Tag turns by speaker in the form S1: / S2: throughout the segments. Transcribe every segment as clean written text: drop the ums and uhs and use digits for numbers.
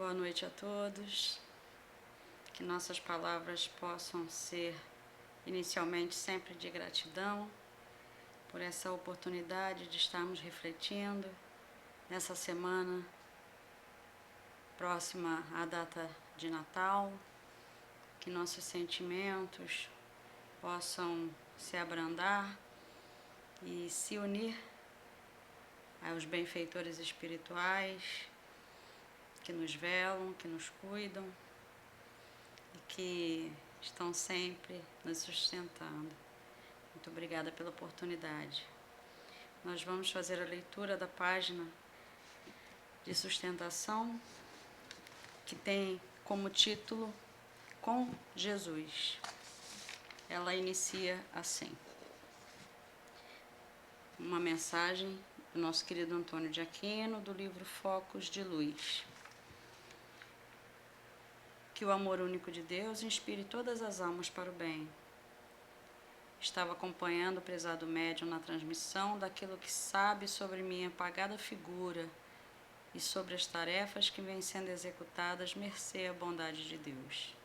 S1: Boa noite a todos. Que nossas palavras possam ser inicialmente sempre de gratidão por essa oportunidade de estarmos refletindo nessa semana próxima à data de Natal, que nossos sentimentos possam se abrandar e se unir aos benfeitores espirituais que nos velam, que nos cuidam e que estão sempre nos sustentando. Muito obrigada pela oportunidade. Nós vamos fazer a leitura da página de sustentação que tem como título Com Jesus. Ela inicia assim: uma mensagem do nosso querido Antônio de Aquino, do livro Focos de Luz. Que o amor único de Deus inspire todas as almas para o bem. Estava acompanhando o prezado médium na transmissão daquilo que sabe sobre minha apagada figura e sobre as tarefas que vêm sendo executadas mercê à bondade de Deus.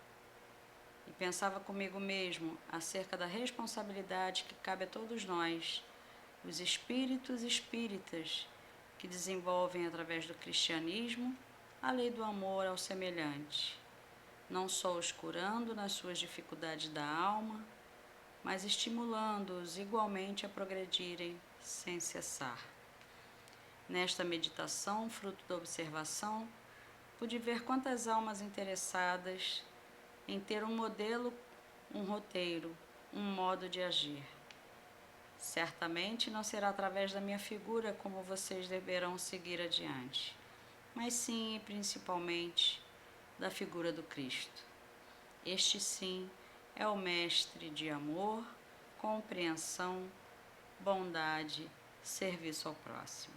S1: E pensava comigo mesmo acerca da responsabilidade que cabe a todos nós, os espíritos espíritas, que desenvolvem através do cristianismo a lei do amor ao semelhante, não só os curando nas suas dificuldades da alma, mas estimulando-os igualmente a progredirem sem cessar. Nesta meditação, fruto da observação, pude ver quantas almas interessadas em ter um modelo, um roteiro, um modo de agir. Certamente não será através da minha figura como vocês deverão seguir adiante, mas sim e principalmente da figura do Cristo. Este sim é o mestre de amor, compreensão, bondade, serviço ao próximo.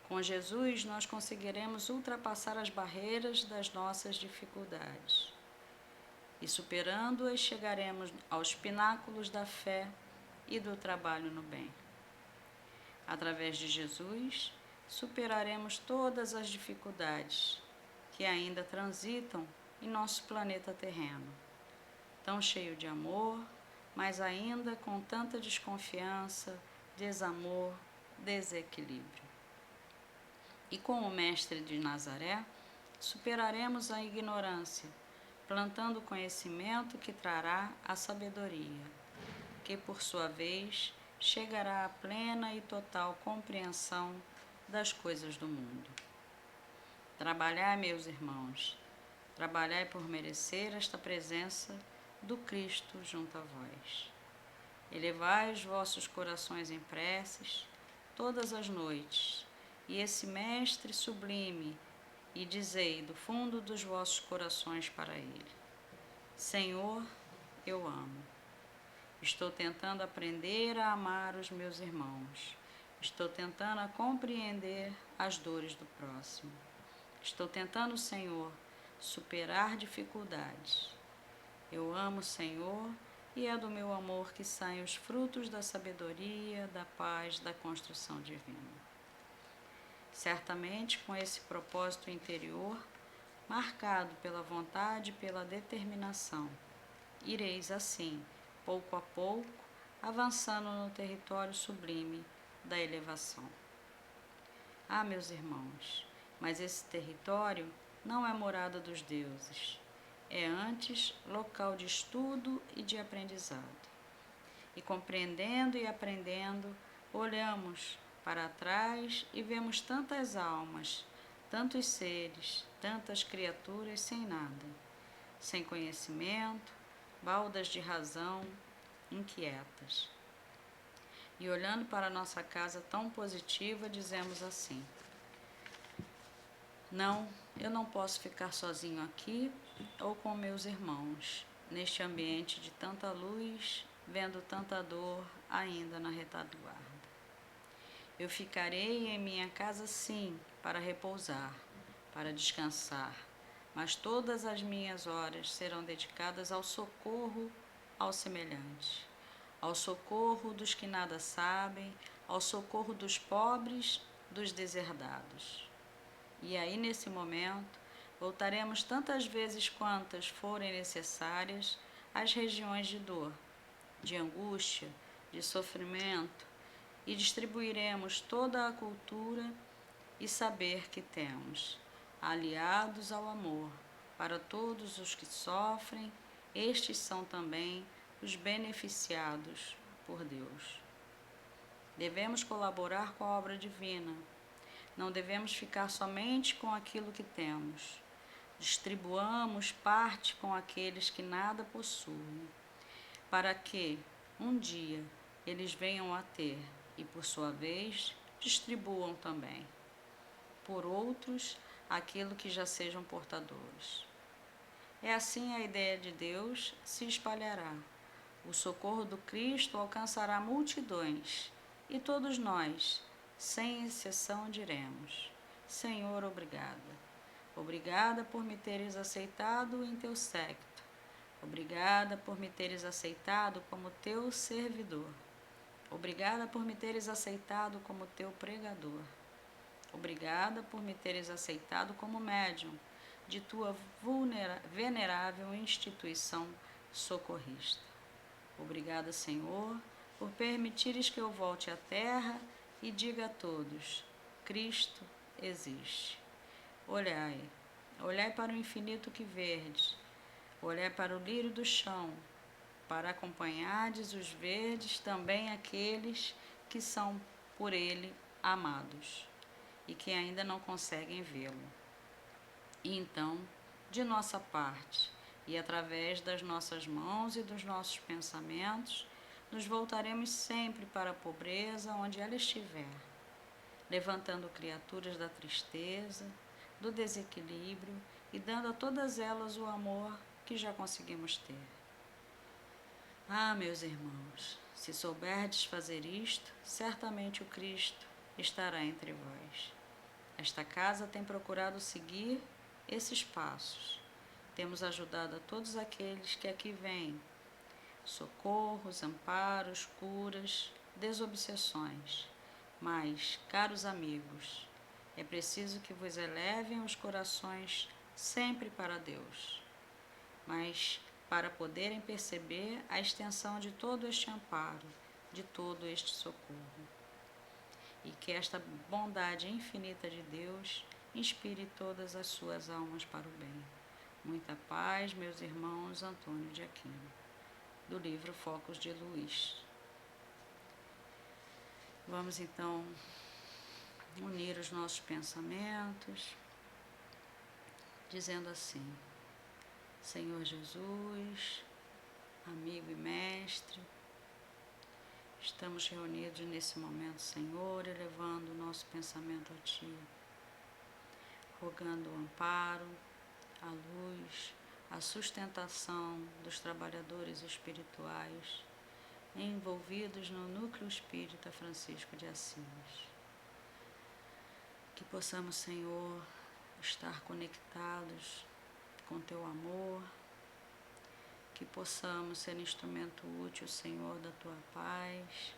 S1: Com Jesus, nós conseguiremos ultrapassar as barreiras das nossas dificuldades e, superando-as, chegaremos aos pináculos da fé e do trabalho no bem. Através de Jesus, superaremos todas as dificuldades que ainda transitam em nosso planeta terreno, tão cheio de amor, mas ainda com tanta desconfiança, desamor, desequilíbrio. E com o Mestre de Nazaré, superaremos a ignorância, plantando o conhecimento que trará a sabedoria, que por sua vez chegará à plena e total compreensão das coisas do mundo. Trabalhai, meus irmãos, trabalhai por merecer esta presença do Cristo junto a vós. Elevai os vossos corações em preces todas as noites, e esse Mestre sublime, e dizei do fundo dos vossos corações para ele: Senhor, eu amo. Estou tentando aprender a amar os meus irmãos. Estou tentando a compreender as dores do próximo. Estou tentando, Senhor, superar dificuldades. Eu amo, Senhor, e é do meu amor que saem os frutos da sabedoria, da paz, da construção divina. Certamente, com esse propósito interior, marcado pela vontade e pela determinação, ireis assim, pouco a pouco, avançando no território sublime da elevação. Ah, meus irmãos, mas esse território não é morada dos deuses, é antes local de estudo e de aprendizado. E compreendendo e aprendendo, olhamos para trás e vemos tantas almas, tantos seres, tantas criaturas sem nada, sem conhecimento, baldas de razão, inquietas. E olhando para a nossa casa tão positiva, dizemos assim: não, eu não posso ficar sozinho aqui ou com meus irmãos, neste ambiente de tanta luz, vendo tanta dor ainda na retaguarda. Eu ficarei em minha casa sim, para repousar, para descansar, mas todas as minhas horas serão dedicadas ao socorro ao semelhante, ao socorro dos que nada sabem, ao socorro dos pobres, dos deserdados. E aí, nesse momento, voltaremos tantas vezes quantas forem necessárias às regiões de dor, de angústia, de sofrimento, e distribuiremos toda a cultura e saber que temos, aliados ao amor, para todos os que sofrem. Estes são também os beneficiados por Deus. Devemos colaborar com a obra divina. Não devemos ficar somente com aquilo que temos. Distribuamos parte com aqueles que nada possuem, para que, um dia, eles venham a ter e, por sua vez, distribuam também por outros aquilo que já sejam portadores. É assim a ideia de Deus se espalhará. O socorro do Cristo alcançará multidões, e todos nós, sem exceção, diremos: Senhor, obrigada. Obrigada por me teres aceitado em teu séquito. Obrigada por me teres aceitado como teu servidor. Obrigada por me teres aceitado como teu pregador. Obrigada por me teres aceitado como médium de tua venerável instituição socorrista. Obrigada, Senhor, por permitires que eu volte à terra e diga a todos: Cristo existe. Olhai, olhai para o infinito que verdes, olhai para o lírio do chão, para acompanhardes os verdes também aqueles que são por ele amados e que ainda não conseguem vê-lo. E então, de nossa parte, e através das nossas mãos e dos nossos pensamentos, nos voltaremos sempre para a pobreza onde ela estiver, levantando criaturas da tristeza, do desequilíbrio e dando a todas elas o amor que já conseguimos ter. Ah, meus irmãos, se souberdes fazer isto, certamente o Cristo estará entre vós. Esta casa tem procurado seguir esses passos. Temos ajudado a todos aqueles que aqui vêm. Socorros, amparos, curas, desobsessões. Mas, caros amigos, é preciso que vos elevem os corações sempre para Deus, mas para poderem perceber a extensão de todo este amparo, de todo este socorro. E que esta bondade infinita de Deus inspire todas as suas almas para o bem. Muita paz, meus irmãos. Antônio de Aquino, do livro Focos de Luz. Vamos então unir os nossos pensamentos, dizendo assim: Senhor Jesus, amigo e mestre, estamos reunidos nesse momento, Senhor, elevando o nosso pensamento a Ti, rogando o amparo, a luz, a sustentação dos trabalhadores espirituais envolvidos no Núcleo Espírita Francisco de Assis. Que possamos, Senhor, estar conectados com Teu amor, que possamos ser instrumento útil, Senhor, da Tua paz,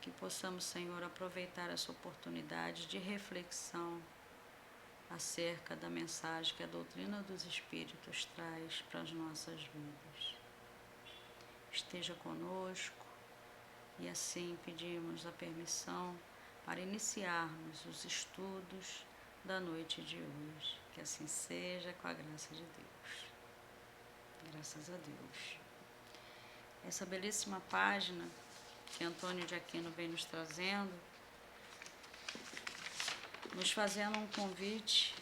S1: que possamos, Senhor, aproveitar essa oportunidade de reflexão acerca da mensagem que a doutrina dos Espíritos traz para as nossas vidas. Esteja conosco e assim pedimos a permissão para iniciarmos os estudos da noite de hoje. Que assim seja, com a graça de Deus. Graças a Deus. Essa belíssima página que Antônio de Aquino vem nos trazendo, nos fazendo um convite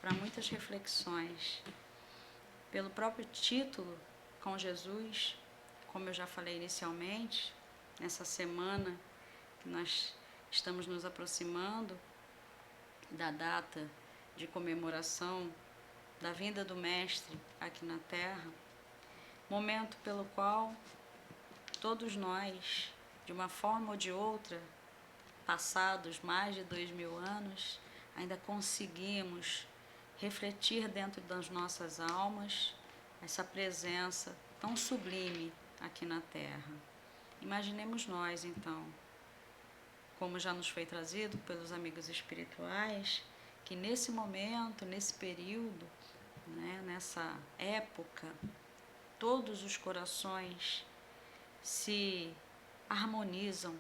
S1: para muitas reflexões. Pelo próprio título, Com Jesus, como eu já falei inicialmente, nessa semana que nós estamos nos aproximando da data de comemoração da vinda do Mestre aqui na Terra, momento pelo qual todos nós, de uma forma ou de outra, passados mais de 2000 anos, ainda conseguimos refletir dentro das nossas almas essa presença tão sublime aqui na Terra. Imaginemos nós, então, como já nos foi trazido pelos amigos espirituais, que nesse momento, nesse período, né, nessa época, todos os corações se harmonizam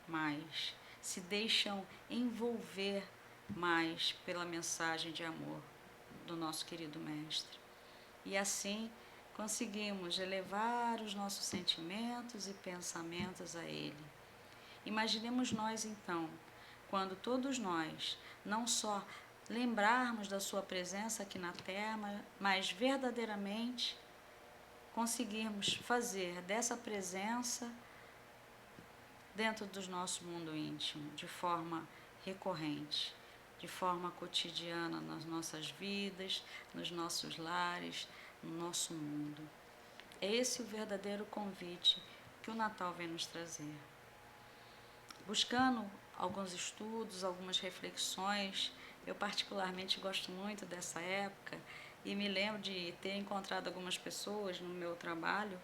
S1: mais, se deixam envolver mais pela mensagem de amor do nosso querido Mestre. E assim conseguimos elevar os nossos sentimentos e pensamentos a Ele. Imaginemos nós então, quando todos nós não só lembrarmos da sua presença aqui na Terra, mas verdadeiramente conseguirmos fazer dessa presença dentro do nosso mundo íntimo, de forma recorrente, de forma cotidiana nas nossas vidas, nos nossos lares, no nosso mundo. É esse o verdadeiro convite que o Natal vem nos trazer. Buscando alguns estudos, algumas reflexões, eu particularmente gosto muito dessa época e me lembro de ter encontrado algumas pessoas no meu trabalho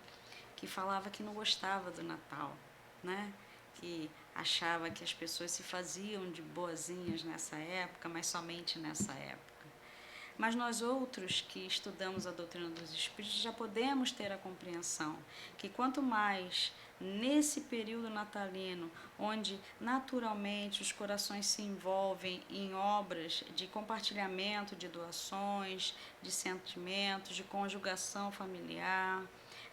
S1: que falava que não gostava do Natal, né? Que achava que as pessoas se faziam de boazinhas nessa época, mas somente nessa época. Mas nós outros que estudamos a doutrina dos Espíritos já podemos ter a compreensão que quanto mais nesse período natalino, onde naturalmente os corações se envolvem em obras de compartilhamento de doações, de sentimentos, de conjugação familiar,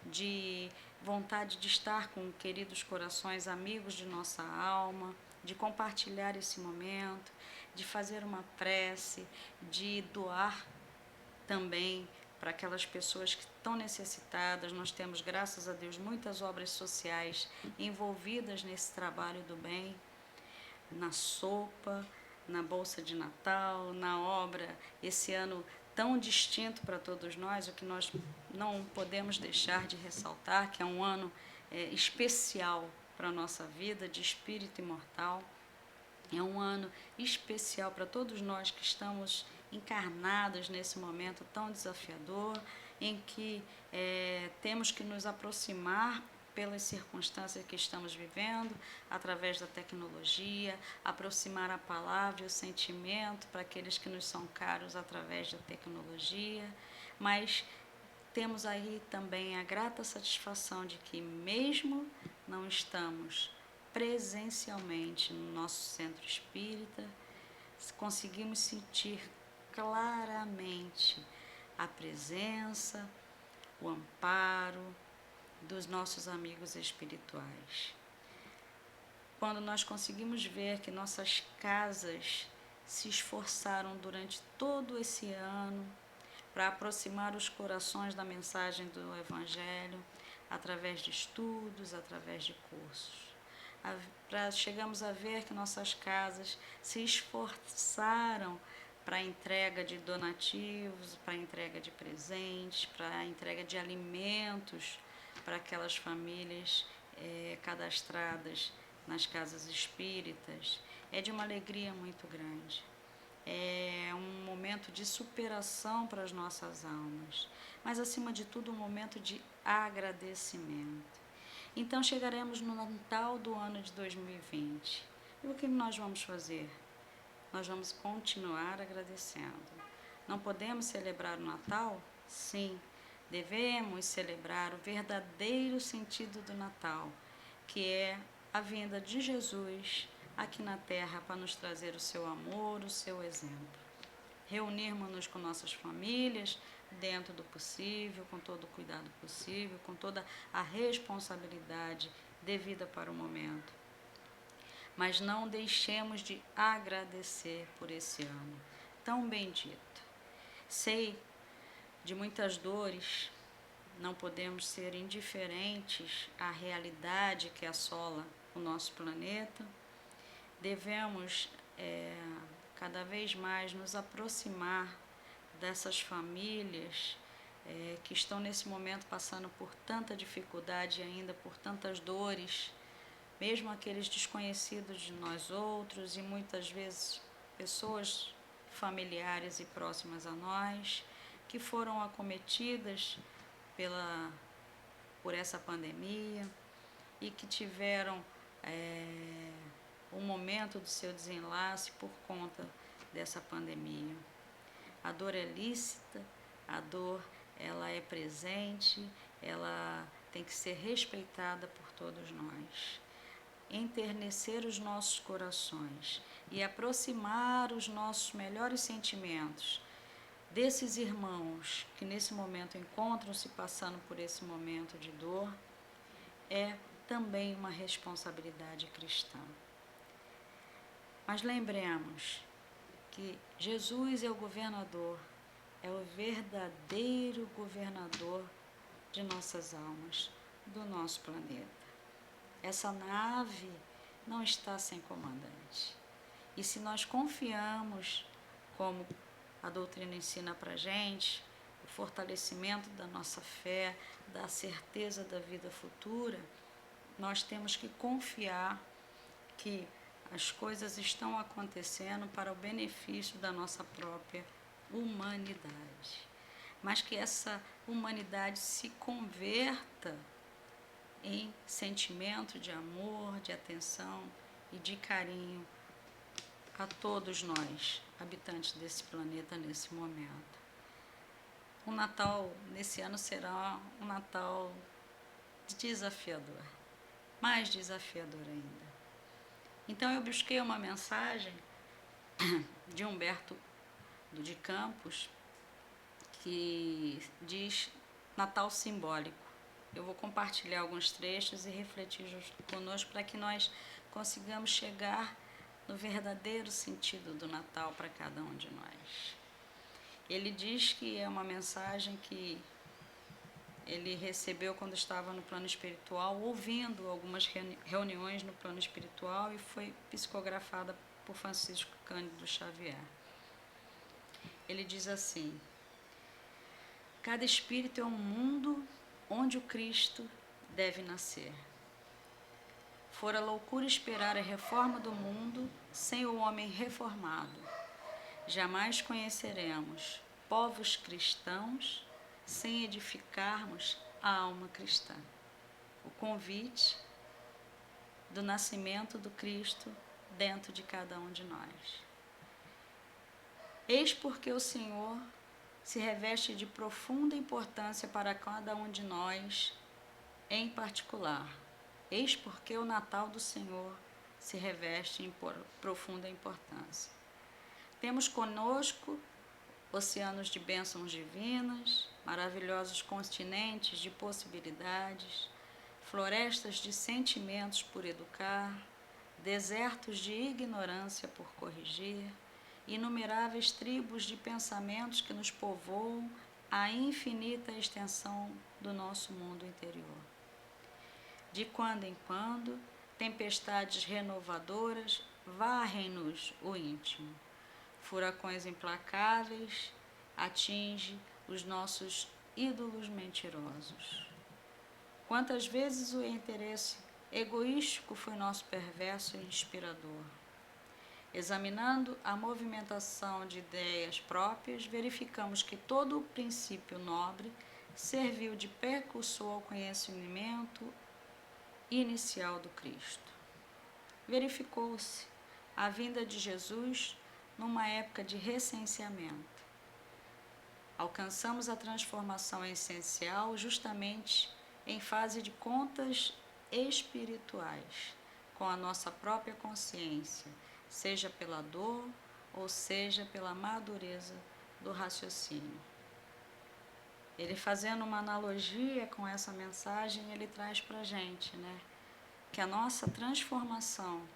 S1: de vontade de estar com queridos corações, amigos de nossa alma, de compartilhar esse momento, de fazer uma prece, de doar também para aquelas pessoas que estão necessitadas. Nós temos, graças a Deus, muitas obras sociais envolvidas nesse trabalho do bem, na sopa, na Bolsa de Natal, na obra, esse ano tão distinto para todos nós, o que nós não podemos deixar de ressaltar, que é um ano especial para a nossa vida, de espírito imortal. É um ano especial para todos nós que estamos encarnados nesse momento tão desafiador, em que temos que nos aproximar pelas circunstâncias que estamos vivendo, através da tecnologia, aproximar a palavra e o sentimento para aqueles que nos são caros através da tecnologia, mas temos aí também a grata satisfação de que mesmo não estamos presencialmente no nosso centro espírita, conseguimos sentir claramente a presença, o amparo dos nossos amigos espirituais. Quando nós conseguimos ver que nossas casas se esforçaram durante todo esse ano para aproximar os corações da mensagem do Evangelho, através de estudos, através de cursos. Chegamos a ver que nossas casas se esforçaram para a entrega de donativos, para a entrega de presentes, para a entrega de alimentos para aquelas famílias cadastradas nas casas espíritas. É de uma alegria muito grande. É um momento de superação para as nossas almas, mas acima de tudo um momento de agradecimento. Então chegaremos no Natal do ano de 2020. E o que nós vamos fazer? Nós vamos continuar agradecendo. Não podemos celebrar o Natal? Sim, devemos celebrar o verdadeiro sentido do Natal, que é a vinda de Jesus aqui na Terra para nos trazer o seu amor, o seu exemplo. Reunirmos-nos com nossas famílias, dentro do possível, com todo o cuidado possível, com toda a responsabilidade devida para o momento. Mas não deixemos de agradecer por esse ano tão bendito. Sei de muitas dores, não podemos ser indiferentes à realidade que assola o nosso planeta. Devemos cada vez mais nos aproximar dessas famílias que estão nesse momento passando por tanta dificuldade e ainda por tantas dores, mesmo aqueles desconhecidos de nós outros e muitas vezes pessoas familiares e próximas a nós que foram acometidas por essa pandemia e que tiveram o momento do seu desenlace por conta dessa pandemia. A dor é lícita, a dor ela é presente, ela tem que ser respeitada por todos nós. Enternecer os nossos corações e aproximar os nossos melhores sentimentos desses irmãos que nesse momento encontram-se passando por esse momento de dor é também uma responsabilidade cristã. Mas lembremos que Jesus é o governador, é o verdadeiro governador de nossas almas, do nosso planeta. Essa nave não está sem comandante. E se nós confiamos, como a doutrina ensina para a gente, o fortalecimento da nossa fé, da certeza da vida futura, nós temos que confiar que as coisas estão acontecendo para o benefício da nossa própria humanidade. Mas que essa humanidade se converta em sentimento de amor, de atenção e de carinho a todos nós, habitantes desse planeta nesse momento. O Natal nesse ano será um Natal desafiador, mais desafiador ainda. Então eu busquei uma mensagem de Humberto de Campos que diz Natal simbólico. Eu vou compartilhar alguns trechos e refletir conosco para que nós consigamos chegar no verdadeiro sentido do Natal para cada um de nós. Ele diz que é uma mensagem que ele recebeu quando estava no plano espiritual, ouvindo algumas reuniões no plano espiritual, e foi psicografada por Francisco Cândido Xavier. Ele diz assim: cada espírito é um mundo onde o Cristo deve nascer. Fora loucura esperar a reforma do mundo sem o homem reformado. Jamais conheceremos povos cristãos sem edificarmos a alma cristã. O convite do nascimento do Cristo dentro de cada um de nós. Eis porque o Senhor se reveste de profunda importância para cada um de nós em particular. Eis porque o Natal do Senhor se reveste em profunda importância. Temos conosco oceanos de bênçãos divinas, maravilhosos continentes de possibilidades, florestas de sentimentos por educar, desertos de ignorância por corrigir, inumeráveis tribos de pensamentos que nos povoam a infinita extensão do nosso mundo interior. De quando em quando, tempestades renovadoras varrem-nos o íntimo. Furacões implacáveis atingem os nossos ídolos mentirosos. Quantas vezes o interesse egoístico foi nosso perverso e inspirador. Examinando a movimentação de ideias próprias, verificamos que todo o princípio nobre serviu de precursor ao conhecimento inicial do Cristo. Verificou-se a vinda de Jesus numa época de recenseamento. Alcançamos a transformação essencial justamente em fase de contas espirituais, com a nossa própria consciência, seja pela dor ou seja pela madureza do raciocínio. Ele, fazendo uma analogia com essa mensagem, ele traz para a gente, que a nossa transformação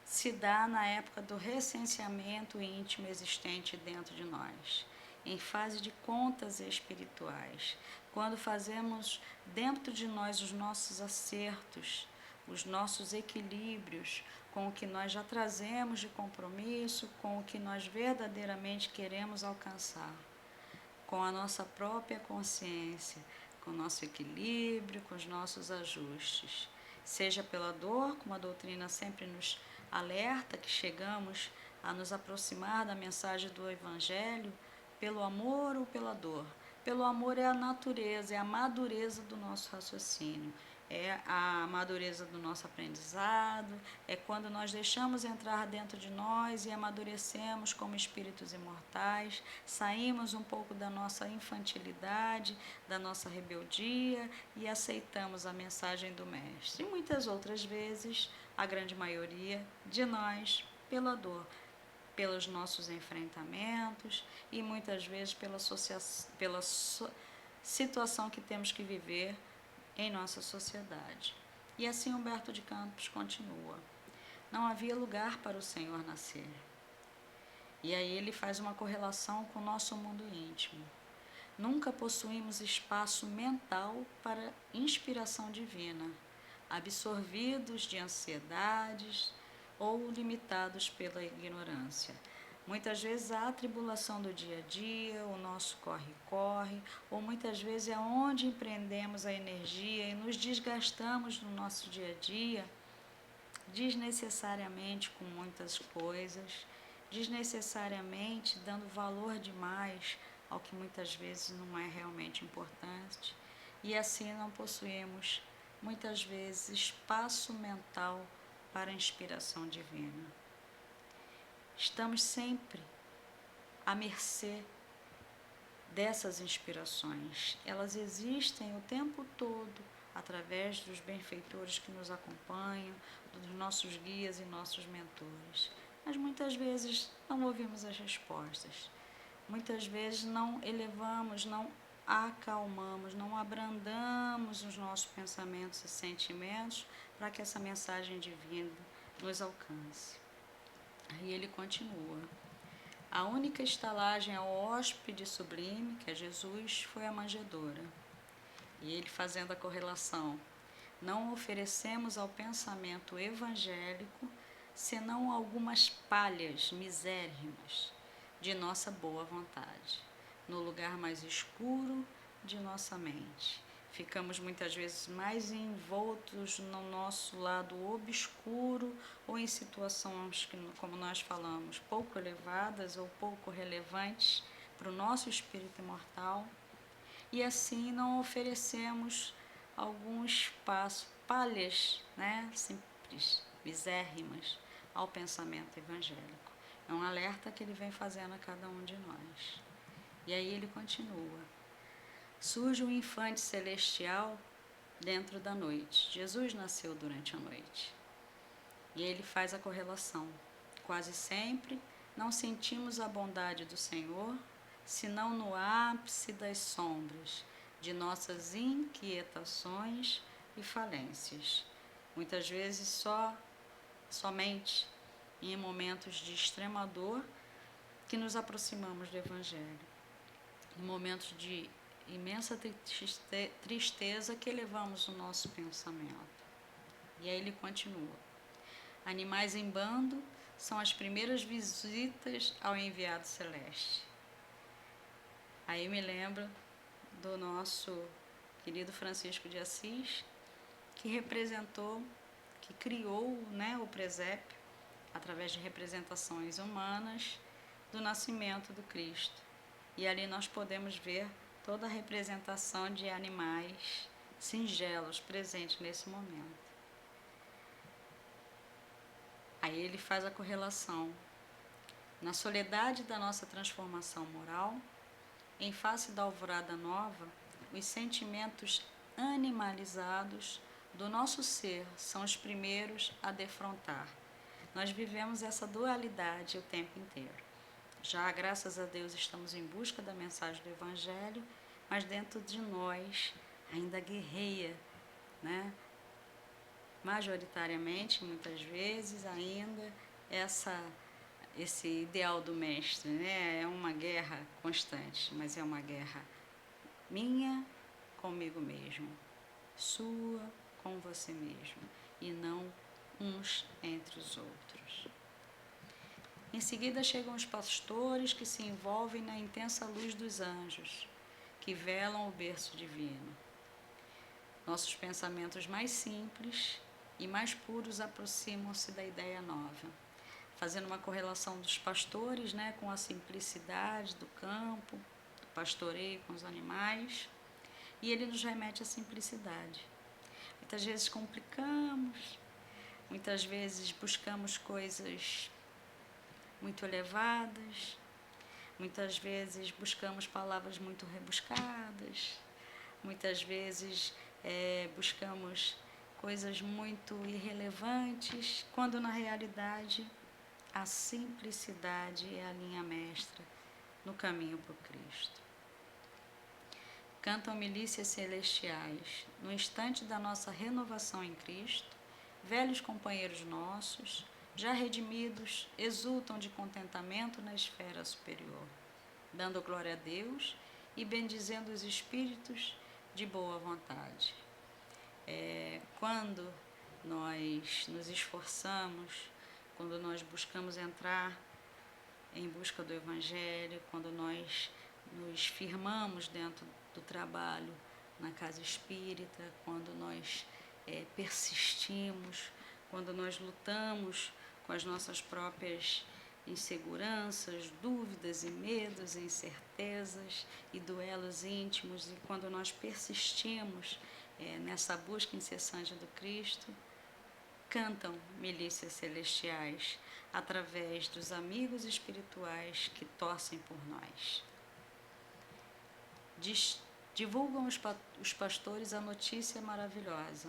S1: se dá na época do recenseamento íntimo existente dentro de nós, em fase de contas espirituais, quando fazemos dentro de nós os nossos acertos, os nossos equilíbrios com o que nós já trazemos de compromisso, com o que nós verdadeiramente queremos alcançar, com a nossa própria consciência, com o nosso equilíbrio, com os nossos ajustes, seja pela dor, como a doutrina sempre nos alerta, que chegamos a nos aproximar da mensagem do Evangelho, pelo amor ou pela dor. Pelo amor é a natureza, é a madureza do nosso raciocínio. é a madureza do nosso aprendizado, é quando nós deixamos entrar dentro de nós e amadurecemos como espíritos imortais, saímos um pouco da nossa infantilidade, da nossa rebeldia e aceitamos a mensagem do Mestre. E muitas outras vezes, a grande maioria de nós, pela dor, pelos nossos enfrentamentos e muitas vezes pela situação que temos que viver em nossa sociedade. E assim Humberto de Campos continua. Não havia lugar para o Senhor nascer. E aí ele faz uma correlação com o nosso mundo íntimo. Nunca possuímos espaço mental para inspiração divina, absorvidos de ansiedades ou limitados pela ignorância. Muitas vezes a atribulação do dia a dia, o nosso corre-corre, ou muitas vezes é onde empreendemos a energia e nos desgastamos no nosso dia a dia, desnecessariamente com muitas coisas, desnecessariamente dando valor demais ao que muitas vezes não é realmente importante, e assim não possuímos muitas vezes espaço mental para a inspiração divina. Estamos sempre à mercê dessas inspirações. Elas existem o tempo todo através dos benfeitores que nos acompanham, dos nossos guias e nossos mentores. Mas muitas vezes não ouvimos as respostas. Muitas vezes não elevamos, não acalmamos, não abrandamos os nossos pensamentos e sentimentos para que essa mensagem divina nos alcance. Aí ele continua. A única estalagem ao hóspede sublime, que é Jesus, foi a manjedoura. E ele fazendo a correlação. Não oferecemos ao pensamento evangélico senão algumas palhas misérrimas de nossa boa vontade, no lugar mais escuro de nossa mente. Ficamos muitas vezes mais envoltos no nosso lado obscuro ou em situações que, como nós falamos, pouco elevadas ou pouco relevantes para o nosso espírito imortal, e assim não oferecemos algum espaço, palhas, simples, misérrimas, ao pensamento evangélico. É um alerta que ele vem fazendo a cada um de nós. E aí ele continua. Surge um infante celestial dentro da noite. Jesus nasceu durante a noite. E ele faz a correlação. Quase sempre não sentimos a bondade do Senhor, senão no ápice das sombras de nossas inquietações e falências. Muitas vezes somente em momentos de extrema dor que nos aproximamos do Evangelho. Em momentos de imensa tristeza que elevamos o nosso pensamento. E aí ele continua. Animais em bando são as primeiras visitas ao enviado celeste. Aí me lembro do nosso querido Francisco de Assis, que representou, que criou o presépio, através de representações humanas, do nascimento do Cristo. E ali nós podemos ver toda a representação de animais singelos presentes nesse momento. Aí ele faz a correlação. Na soledade da nossa transformação moral, em face da alvorada nova, os sentimentos animalizados do nosso ser são os primeiros a defrontar. Nós vivemos essa dualidade o tempo inteiro. Já, graças a Deus, estamos em busca da mensagem do Evangelho, mas dentro de nós ainda guerreia, majoritariamente, muitas vezes, ainda esse ideal do mestre, é uma guerra constante, mas é uma guerra minha comigo mesmo, sua com você mesmo, e não uns entre os outros. Em seguida chegam os pastores que se envolvem na intensa luz dos anjos, que velam o berço divino. Nossos pensamentos mais simples e mais puros aproximam-se da ideia nova, fazendo uma correlação dos pastores com a simplicidade do campo, do pastoreio com os animais, e ele nos remete à simplicidade. Muitas vezes complicamos, muitas vezes buscamos coisas muito elevadas, muitas vezes buscamos palavras muito rebuscadas, muitas vezes buscamos coisas muito irrelevantes, quando na realidade a simplicidade é a linha mestra no caminho para o Cristo. Cantam milícias celestiais, no instante da nossa renovação em Cristo, velhos companheiros nossos, já redimidos, exultam de contentamento na esfera superior, dando glória a Deus e bendizendo os espíritos de boa vontade. Quando nós nos esforçamos, quando nós buscamos entrar em busca do Evangelho, quando nós nos firmamos dentro do trabalho na casa espírita, quando nós persistimos, quando nós lutamos com as nossas próprias inseguranças, dúvidas e medos, incertezas e duelos íntimos, e quando nós persistimos nessa busca incessante do Cristo, cantam milícias celestiais através dos amigos espirituais que torcem por nós. Divulgam os pastores a notícia maravilhosa.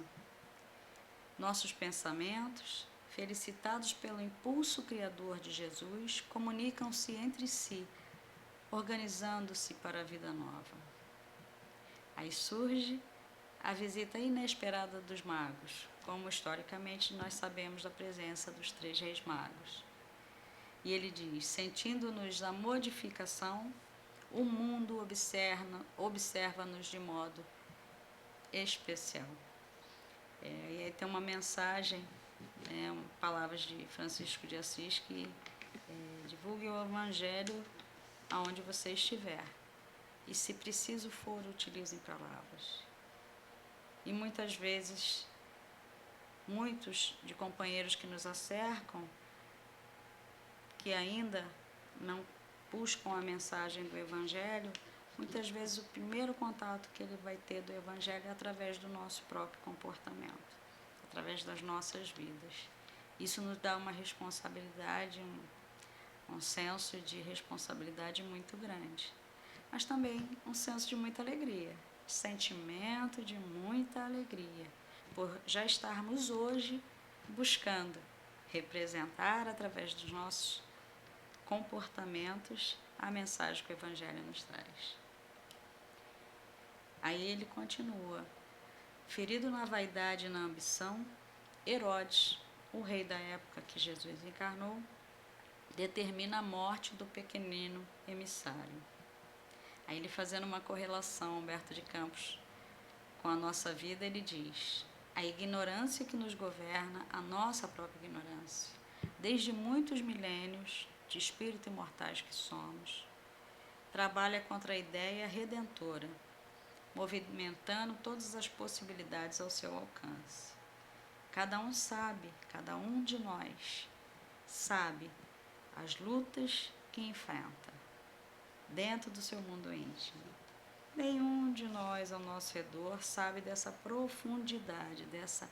S1: Nossos pensamentos, felicitados pelo impulso criador de Jesus, comunicam-se entre si, organizando-se para a vida nova. Aí surge a visita inesperada dos magos, como historicamente nós sabemos da presença dos 3 reis magos. E ele diz: sentindo-nos a modificação, o mundo observa-nos de modo especial. E aí tem uma mensagem, palavras de Francisco de Assis, que divulgue o Evangelho aonde você estiver. E se preciso for, utilizem palavras. E muitas vezes, muitos de companheiros que nos acercam, que ainda não buscam a mensagem do Evangelho, muitas vezes o primeiro contato que ele vai ter do Evangelho é através do nosso próprio comportamento, através das nossas vidas. Isso nos dá uma responsabilidade, um senso de responsabilidade muito grande, mas também um senso de muita alegria, sentimento de muita alegria, por já estarmos hoje buscando representar através dos nossos comportamentos a mensagem que o Evangelho nos traz. Aí ele continua: ferido na vaidade e na ambição, Herodes, o rei da época que Jesus encarnou, determina a morte do pequenino emissário. Aí ele, fazendo uma correlação, Humberto de Campos, com a nossa vida, ele diz: a ignorância que nos governa, a nossa própria ignorância, desde muitos milênios de espírito imortais que somos, trabalha contra a ideia redentora, movimentando todas as possibilidades ao seu alcance. Cada um de nós sabe as lutas que enfrenta dentro do seu mundo íntimo. Nenhum de nós ao nosso redor sabe dessa profundidade, dessa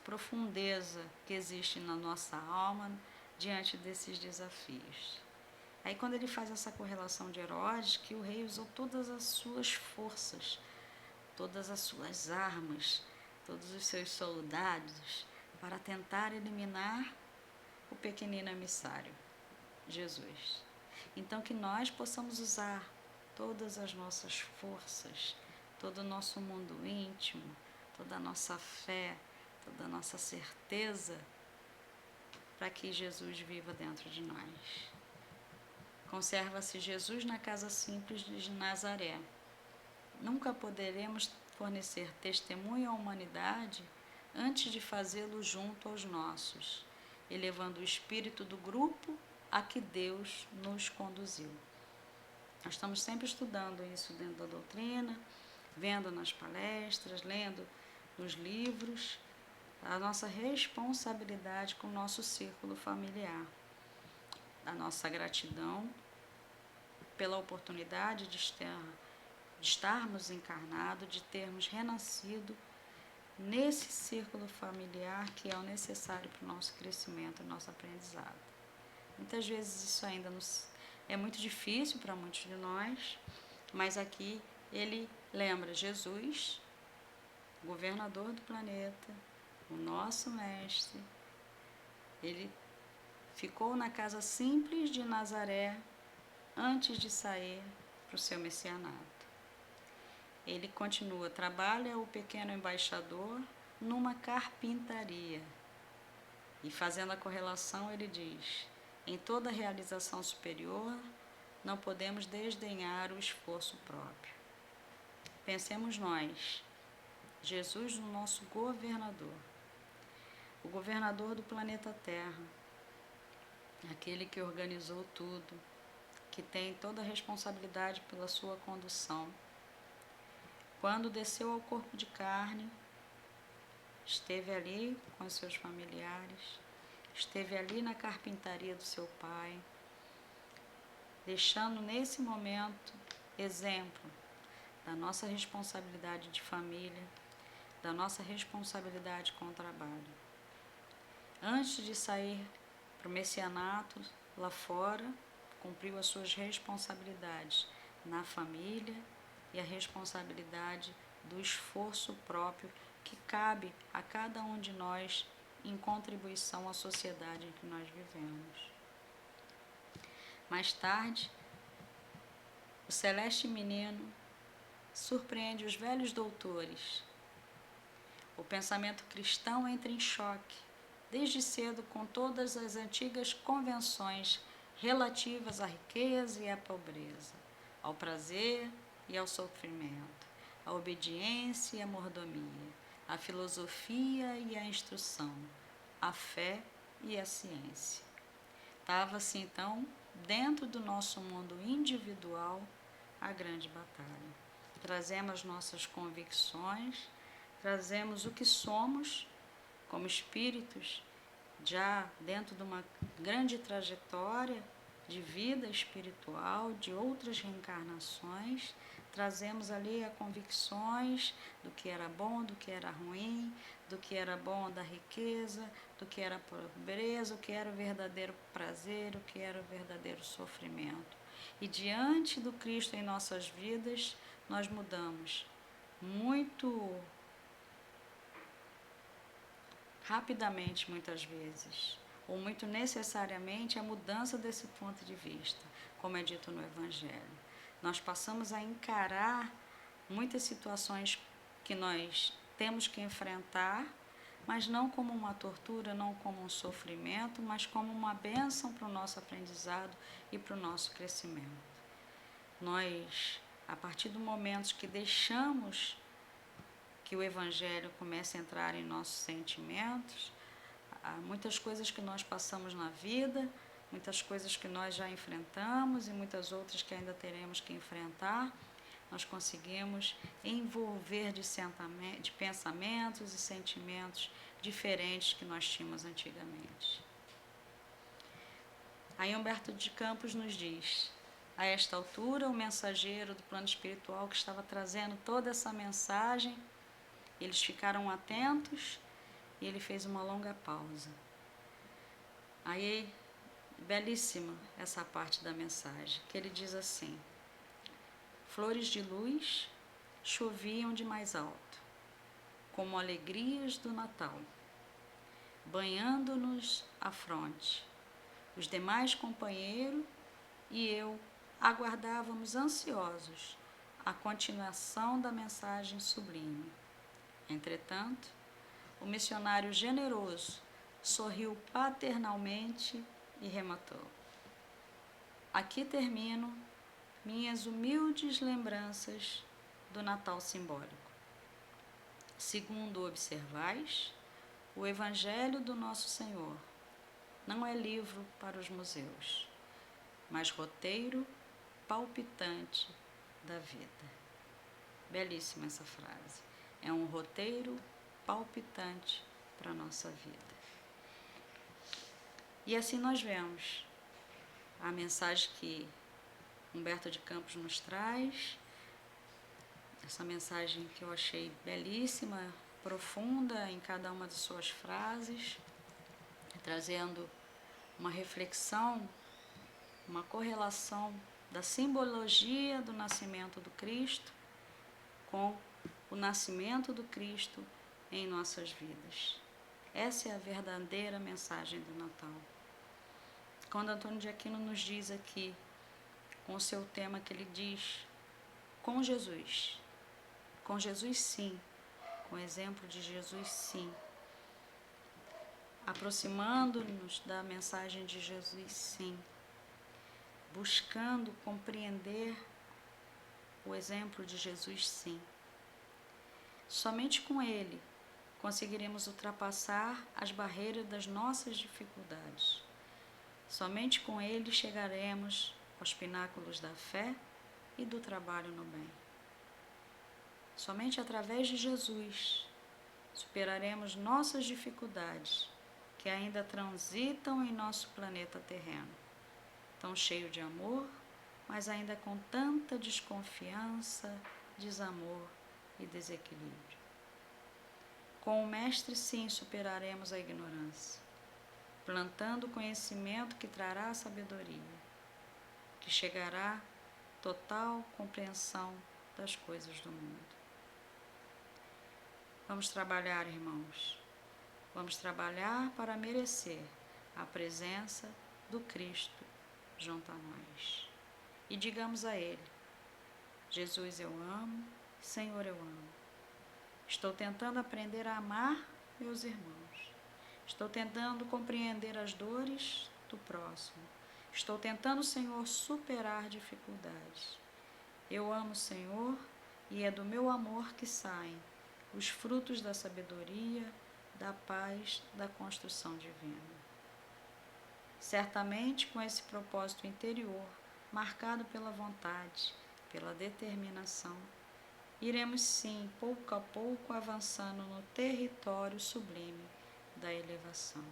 S1: profundeza que existe na nossa alma diante desses desafios. Aí quando ele faz essa correlação de Herodes, que o rei usou todas as suas forças, todas as suas armas, todos os seus soldados para tentar eliminar o pequenino emissário, Jesus. Então que nós possamos usar todas as nossas forças, todo o nosso mundo íntimo, toda a nossa fé, toda a nossa certeza, para que Jesus viva dentro de nós. Conserva-se Jesus na casa simples de Nazaré. Nunca poderemos fornecer testemunho à humanidade antes de fazê-lo junto aos nossos, elevando o espírito do grupo a que Deus nos conduziu. Nós estamos sempre estudando isso dentro da doutrina, vendo nas palestras, lendo nos livros, a nossa responsabilidade com o nosso círculo familiar, a nossa gratidão pela oportunidade de estarmos encarnados, de termos renascido nesse círculo familiar que é o necessário para o nosso crescimento, nosso aprendizado. Muitas vezes isso ainda é muito difícil para muitos de nós, mas aqui ele lembra Jesus, governador do planeta, o nosso mestre. Ele ficou na casa simples de Nazaré antes de sair para o seu messianato. Ele continua, trabalha o pequeno embaixador numa carpintaria. E fazendo a correlação, ele diz: em toda realização superior, não podemos desdenhar o esforço próprio. Pensemos nós, Jesus, o nosso governador, o governador do planeta Terra, aquele que organizou tudo, que tem toda a responsabilidade pela sua condução. Quando desceu ao corpo de carne, esteve ali com os seus familiares, esteve ali na carpintaria do seu pai, deixando nesse momento exemplo da nossa responsabilidade de família, da nossa responsabilidade com o trabalho. Antes de sair para o messianato lá fora, cumpriu as suas responsabilidades na família e a responsabilidade do esforço próprio que cabe a cada um de nós em contribuição à sociedade em que nós vivemos. Mais tarde, o celeste menino surpreende os velhos doutores. O pensamento cristão entra em choque, desde cedo, com todas as antigas convenções relativas à riqueza e à pobreza, ao prazer e ao sofrimento, à obediência e à mordomia, à filosofia e à instrução, à fé e à ciência. Estava-se então, dentro do nosso mundo individual, a grande batalha. Trazemos nossas convicções, trazemos o que somos como espíritos, já dentro de uma grande trajetória de vida espiritual, de outras reencarnações, trazemos ali as convicções do que era bom, do que era ruim, do que era bom da riqueza, do que era pobreza, o que era o verdadeiro prazer, o que era o verdadeiro sofrimento. E diante do Cristo em nossas vidas, nós mudamos muito rapidamente, muitas vezes, ou muito necessariamente, a mudança desse ponto de vista, como é dito no Evangelho. Nós passamos a encarar muitas situações que nós temos que enfrentar, mas não como uma tortura, não como um sofrimento, mas como uma bênção para o nosso aprendizado e para o nosso crescimento. Nós, a partir do momento que deixamos que o Evangelho comece a entrar em nossos sentimentos, há muitas coisas que nós passamos na vida, muitas coisas que nós já enfrentamos e muitas outras que ainda teremos que enfrentar, nós conseguimos envolver de pensamentos e sentimentos diferentes que nós tínhamos antigamente. Aí Humberto de Campos nos diz: a esta altura, o mensageiro do plano espiritual que estava trazendo toda essa mensagem, eles ficaram atentos e ele fez uma longa pausa. Aí, belíssima essa parte da mensagem, que ele diz assim: flores de luz choviam de mais alto, como alegrias do Natal, banhando-nos a fronte. Os demais companheiros e eu aguardávamos ansiosos a continuação da mensagem sublime. Entretanto, o missionário generoso sorriu paternalmente e rematou: aqui termino minhas humildes lembranças do Natal simbólico. Segundo observais, o Evangelho do Nosso Senhor não é livro para os museus, mas roteiro palpitante da vida. Belíssima essa frase. É um roteiro palpitante para a nossa vida. E assim nós vemos a mensagem que Humberto de Campos nos traz, essa mensagem que eu achei belíssima, profunda em cada uma de suas frases, trazendo uma reflexão, uma correlação da simbologia do nascimento do Cristo com o nascimento do Cristo em nossas vidas. Essa é a verdadeira mensagem do Natal. Quando Antônio de Aquino nos diz aqui, com o seu tema que ele diz, com Jesus sim, com o exemplo de Jesus sim, aproximando-nos da mensagem de Jesus sim, buscando compreender o exemplo de Jesus sim. Somente com ele conseguiremos ultrapassar as barreiras das nossas dificuldades. Somente com ele chegaremos aos pináculos da fé e do trabalho no bem. Somente através de Jesus superaremos nossas dificuldades que ainda transitam em nosso planeta terreno, tão cheio de amor, mas ainda com tanta desconfiança, desamor e desequilíbrio. Com o Mestre, sim, superaremos a ignorância, plantando o conhecimento que trará a sabedoria, que chegará à total compreensão das coisas do mundo. Vamos trabalhar, irmãos. Vamos trabalhar para merecer a presença do Cristo junto a nós. E digamos a Ele: Jesus, eu amo, Senhor, eu amo. Estou tentando aprender a amar meus irmãos. Estou tentando compreender as dores do próximo. Estou tentando, Senhor, superar dificuldades. Eu amo o Senhor e é do meu amor que saem os frutos da sabedoria, da paz, da construção divina. Certamente com esse propósito interior, marcado pela vontade, pela determinação, iremos sim, pouco a pouco, avançando no território sublime da elevação.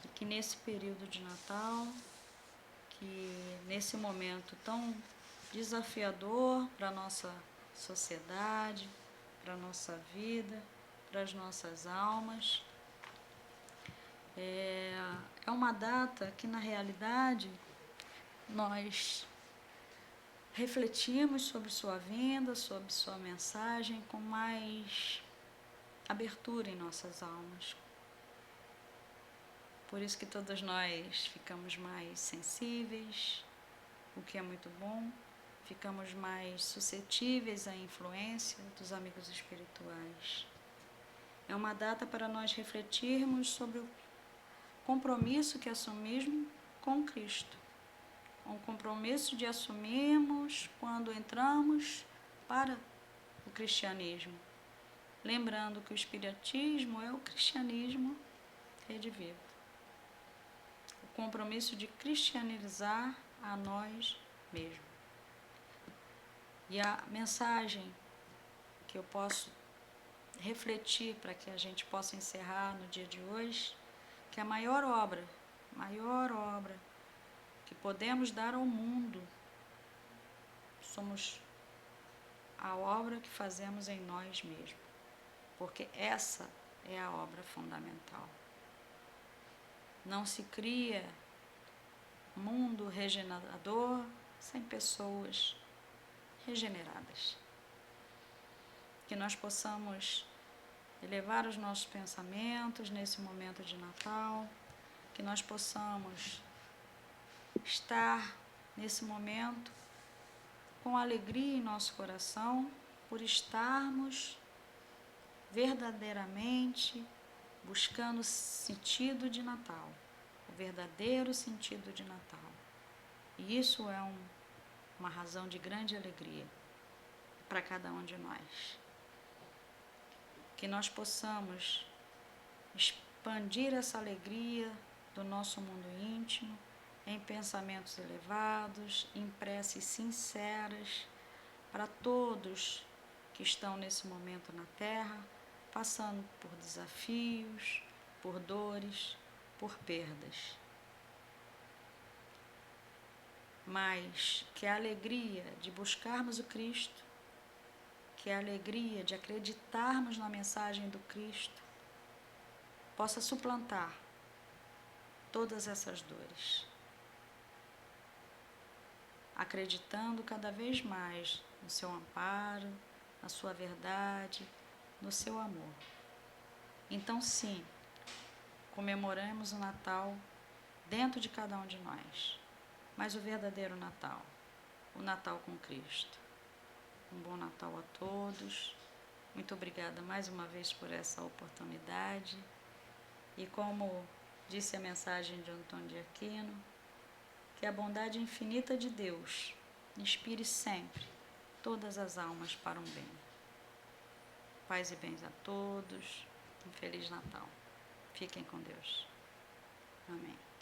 S1: E que nesse período de Natal, que nesse momento tão desafiador para a nossa sociedade, para a nossa vida, para as nossas almas, é uma data que, na realidade, nós refletimos sobre sua vinda, sobre sua mensagem com mais abertura em nossas almas. Por isso que todos nós ficamos mais sensíveis, o que é muito bom, ficamos mais suscetíveis à influência dos amigos espirituais. É uma data para nós refletirmos sobre o compromisso que assumimos com Cristo. Um compromisso de assumirmos quando entramos para o cristianismo. Lembrando que o espiritismo é o cristianismo redivivo. O compromisso de cristianizar a nós mesmos. E a mensagem que eu posso refletir para que a gente possa encerrar no dia de hoje, que a maior obra que podemos dar ao mundo, somos a obra que fazemos em nós mesmos, porque essa é a obra fundamental. Não se cria mundo regenerador sem pessoas regeneradas. Que nós possamos elevar os nossos pensamentos nesse momento de Natal, que nós possamos estar nesse momento com alegria em nosso coração por estarmos verdadeiramente buscando o sentido de Natal, o verdadeiro sentido de Natal. E isso é uma razão de grande alegria para cada um de nós. Que nós possamos expandir essa alegria do nosso mundo íntimo em pensamentos elevados, em preces sinceras para todos que estão nesse momento na Terra, passando por desafios, por dores, por perdas. Mas que a alegria de buscarmos o Cristo, que a alegria de acreditarmos na mensagem do Cristo possa suplantar todas essas dores, acreditando cada vez mais no seu amparo, na sua verdade, no seu amor. Então, sim, comemoramos o Natal dentro de cada um de nós, mas o verdadeiro Natal, o Natal com Cristo. Um bom Natal a todos. Muito obrigada mais uma vez por essa oportunidade. E como disse a mensagem de Antônio de Aquino, que a bondade infinita de Deus inspire sempre todas as almas para um bem. Paz e bens a todos. Um Feliz Natal. Fiquem com Deus. Amém.